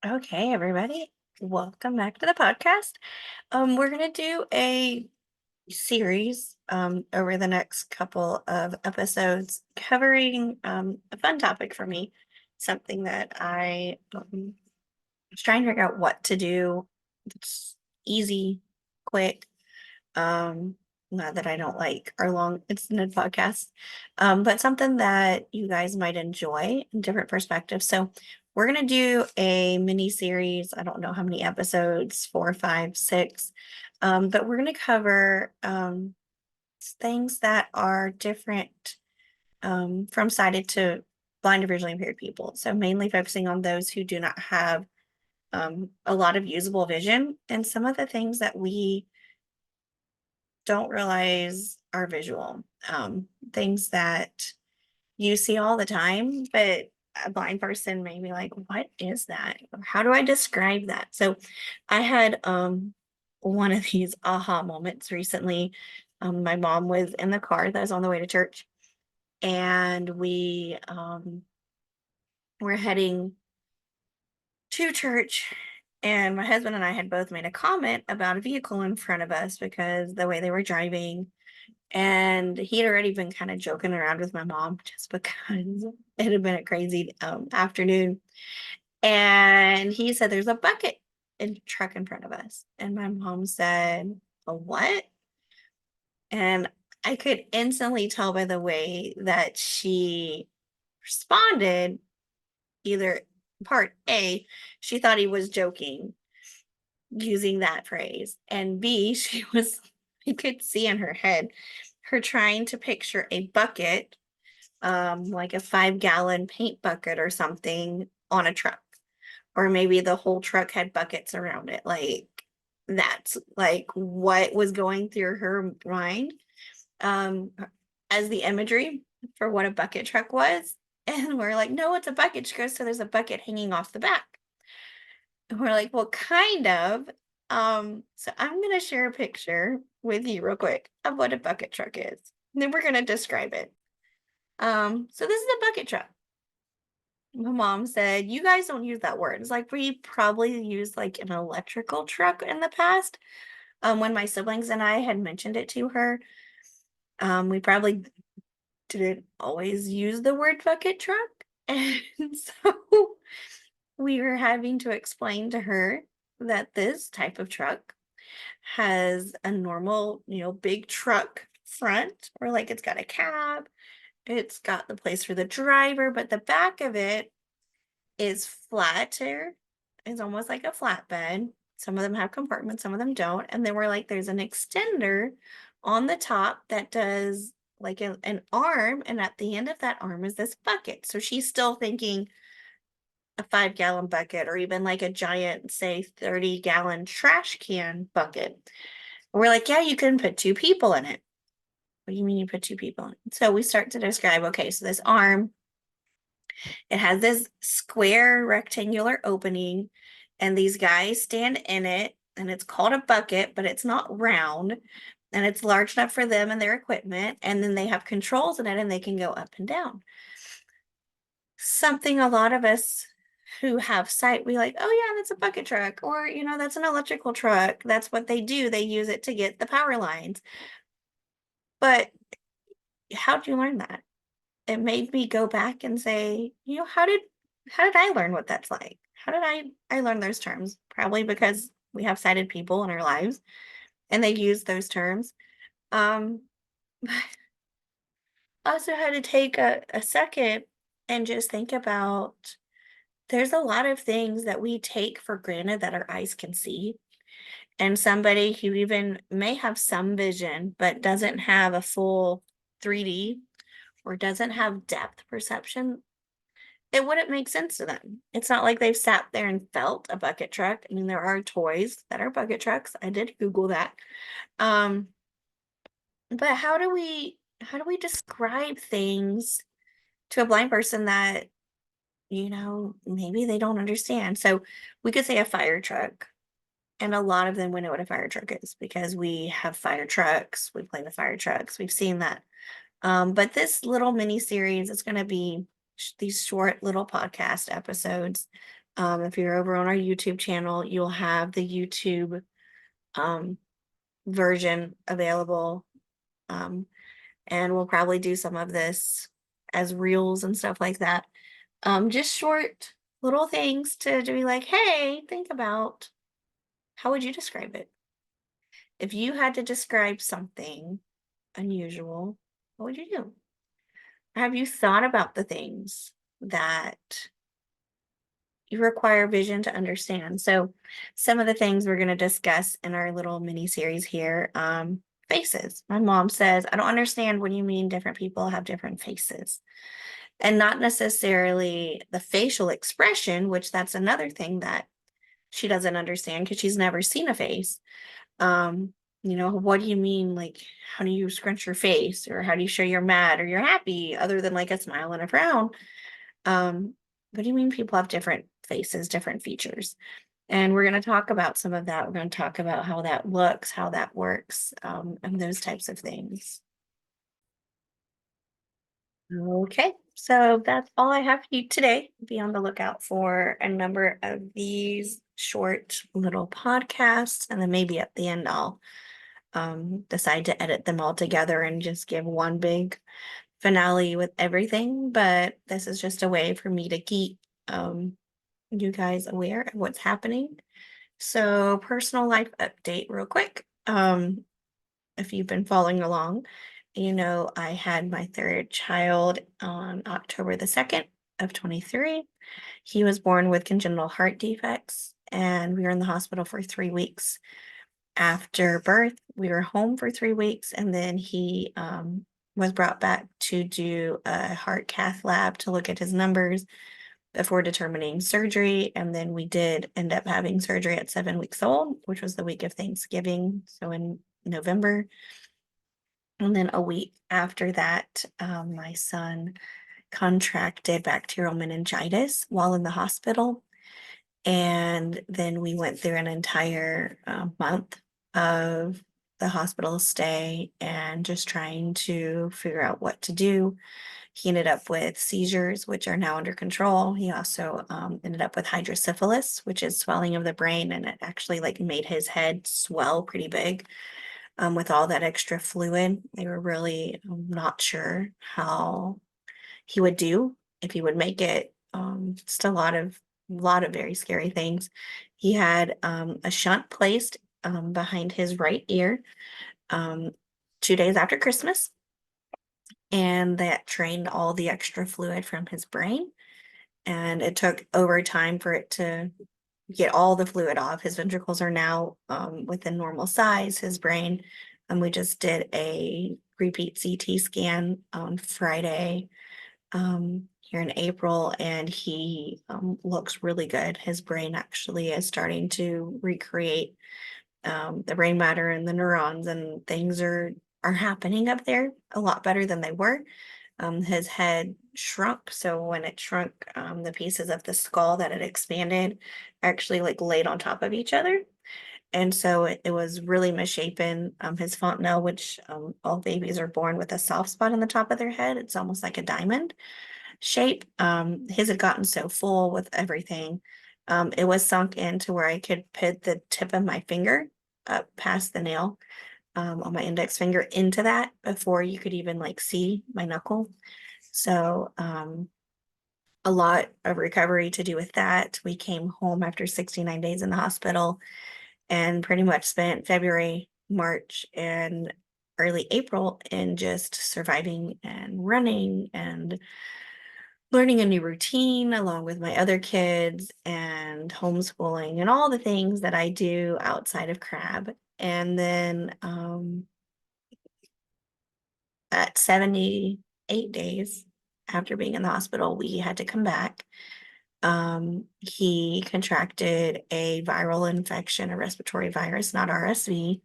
Okay, everybody, welcome back to the podcast. We're gonna do a series over the next couple of episodes covering a fun topic for me, something that I was trying to figure out what to do. It's easy, quick. Um, Not that I don't like our long extended podcasts, but something that you guys might enjoy in different perspectives. So we're gonna do a mini series. I don't know how many episodes, 4, 5, 6, but we're gonna cover things that are different from sighted to blind or visually impaired people. So mainly focusing on those who do not have a lot of usable vision and some of the things that we don't realize are visual. Things that you see all the time, but a blind person may be like, what is that? Or how do I describe that? So I had one of these aha moments recently. My mom was in the car that was on the way to church, and we were heading to church, and my husband and I had both made a comment about a vehicle in front of us because the way they were driving. And he had already been kind of joking around with my mom just because it had been a crazy afternoon. And he said, "There's a bucket in truck in front of us." And my mom said, "A what?" And I could instantly tell by the way that she responded, either part A, she thought he was joking using that phrase, and B, she was, you could see in her head her trying to picture a bucket, like a 5-gallon paint bucket or something on a truck, or maybe the whole truck had buckets around it. Like that's like what was going through her mind, um, as the imagery for what a bucket truck was. And we're like, no, it's a bucket. She goes, so there's a bucket hanging off the back. And we're like, well, kind of. So I'm gonna share a picture with you real quick of what a bucket truck is. And then we're gonna describe it. So this is a bucket truck. My mom said, "You guys don't use that word." It's like we probably used like an electrical truck in the past. When my siblings and I had mentioned it to her, we probably didn't always use the word bucket truck. And so we were having to explain to her that this type of truck has a normal, big truck front, or like it's got a cab, it's got the place for the driver, but the back of it is flatter. It's almost like a flatbed. Some of them have compartments, some of them don't. And then we're like, there's an extender on the top that does like an arm. And at the end of that arm is this bucket. So she's still thinking a 5-gallon bucket, or even like a giant, say, 30-gallon trash can bucket. We're like, yeah, you can put two people in it. What do you mean you put two people in it? So we start to describe, okay, so this arm, it has this square rectangular opening, and these guys stand in it, and it's called a bucket, but it's not round, and it's large enough for them and their equipment. And then they have controls in it, and they can go up and down. Something a lot of us who have sight, we like, oh yeah, that's a bucket truck, or that's an electrical truck. That's what they do. They use it to get the power lines. But how did you learn that? It made me go back and say, how did I learn what that's like? How did I learn those terms? Probably because we have sighted people in our lives and they use those terms. Um, I also had to take a second and just think about, there's a lot of things that we take for granted that our eyes can see. And somebody who even may have some vision but doesn't have a full 3D, or doesn't have depth perception, it wouldn't make sense to them. It's not like they've sat there and felt a bucket truck. I mean, there are toys that are bucket trucks. I did Google that. Um, but how do we describe things to a blind person that, maybe they don't understand? So we could say a fire truck. And a lot of them would know what a fire truck is because we have fire trucks. We play with fire trucks. We've seen that. But this little mini series is going to be these short little podcast episodes If you're over on our YouTube channel, you'll have the YouTube um, version available. Um, and we'll probably do some of this as reels and stuff like that. Just short little things to be like, hey, think about, how would you describe it? If you had to describe something unusual, what would you do? Have you thought about the things that you require vision to understand? So, some of the things we're going to discuss in our little mini series here, faces. My mom says, I don't understand what you mean different people have different faces. And not necessarily the facial expression, which that's another thing that she doesn't understand because she's never seen a face. Um, what do you mean? Like, how do you scrunch your face, or how do you show you're mad or you're happy, other than like a smile and a frown? Um, what do you mean people have different faces, different features? And we're going to talk about some of that. We're going to talk about how that looks, how that works, and those types of things. Okay, so that's all I have for you today. Be on the lookout for a number of these short little podcasts, and then maybe at the end I'll decide to edit them all together and just give one big finale with everything. But this is just a way for me to keep you guys aware of what's happening. So, personal life update, real quick. If you've been following along, I had my third child on October the 2nd of 23. He was born with congenital heart defects, and we were in the hospital for 3 weeks. After birth, we were home for 3 weeks, and then he was brought back to do a heart cath lab to look at his numbers before determining surgery. And then we did end up having surgery at 7 weeks old, which was the week of Thanksgiving, so in November. And then a week after that, my son contracted bacterial meningitis while in the hospital. And then we went through an entire month of the hospital stay and just trying to figure out what to do. He ended up with seizures, which are now under control. He also ended up with hydrocephalus, which is swelling of the brain, and it actually like made his head swell pretty big with all that extra fluid. They were really not sure how he would do, if he would make it. Just a lot of very scary things. He had a shunt placed behind his right ear um, 2 days after Christmas, and that drained all the extra fluid from his brain. And it took over time for it to get all the fluid off. His ventricles are now within normal size, his brain. And we just did a repeat CT scan on Friday here in April, and he looks really good. His brain actually is starting to recreate the brain matter and the neurons, and things are happening up there a lot better than they were. His head shrunk, so when it shrunk, the pieces of the skull that had expanded actually like laid on top of each other. And so it was really misshapen. His fontanelle, which all babies are born with a soft spot on the top of their head, it's almost like a diamond shape. His had gotten so full with everything. It was sunk into where I could put the tip of my finger up past the nail on my index finger into that before you could even like see my knuckle. So a lot of recovery to do with that. We came home after 69 days in the hospital and pretty much spent February, March, and early April in just surviving and running and learning a new routine along with my other kids and homeschooling and all the things that I do outside of crab. And then at 78 days after being in the hospital, we had to come back. He contracted a viral infection, a respiratory virus, not RSV,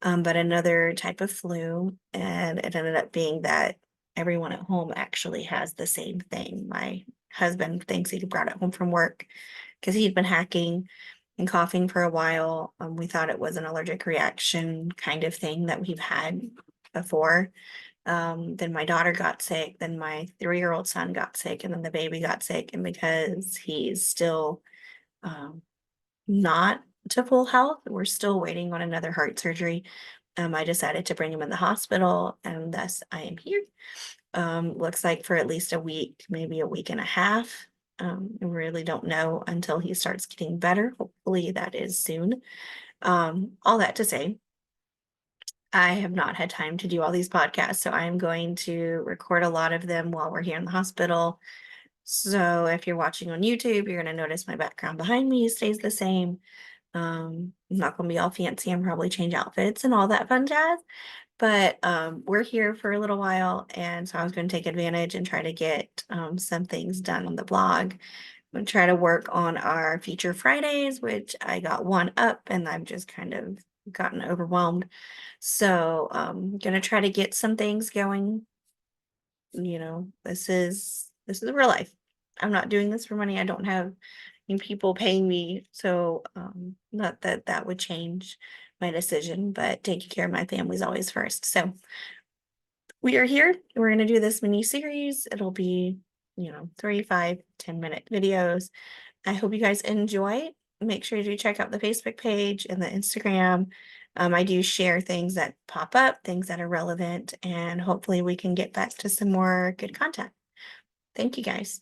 but another type of flu. And it ended up being that everyone at home actually has the same thing. My husband thinks he brought it home from work because he'd been hacking and coughing for a while. We thought it was an allergic reaction kind of thing that we've had before. Then my daughter got sick, then my 3-year-old son got sick, and then the baby got sick. And because he's still um, not to full health. We're still waiting on another heart surgery. I decided to bring him in the hospital, and thus I am here. Looks like for at least a week, maybe a week and a half. I really don't know until he starts getting better. Hopefully, that is soon. All that to say, I have not had time to do all these podcasts, so I'm going to record a lot of them while we're here in the hospital. So if you're watching on YouTube, you're going to notice my background behind me stays the same. I'm not going to be all fancy and probably change outfits and all that fun jazz. But we're here for a little while, and so I was going to take advantage and try to get some things done on the blog. I'm going to try to work on our feature Fridays, which I got one up, and I've just kind of gotten overwhelmed. So I'm going to try to get some things going. This is real life. I'm not doing this for money. I don't have any people paying me, so not that that would change my decision, but taking care of my family is always first. So we are here. We're going to do this mini series. It'll be 3, 5, 10-minute videos. I hope you guys enjoy. Make sure you do check out the Facebook page and the Instagram. I do share things that pop up, things that are relevant, and hopefully we can get back to some more good content. Thank you guys.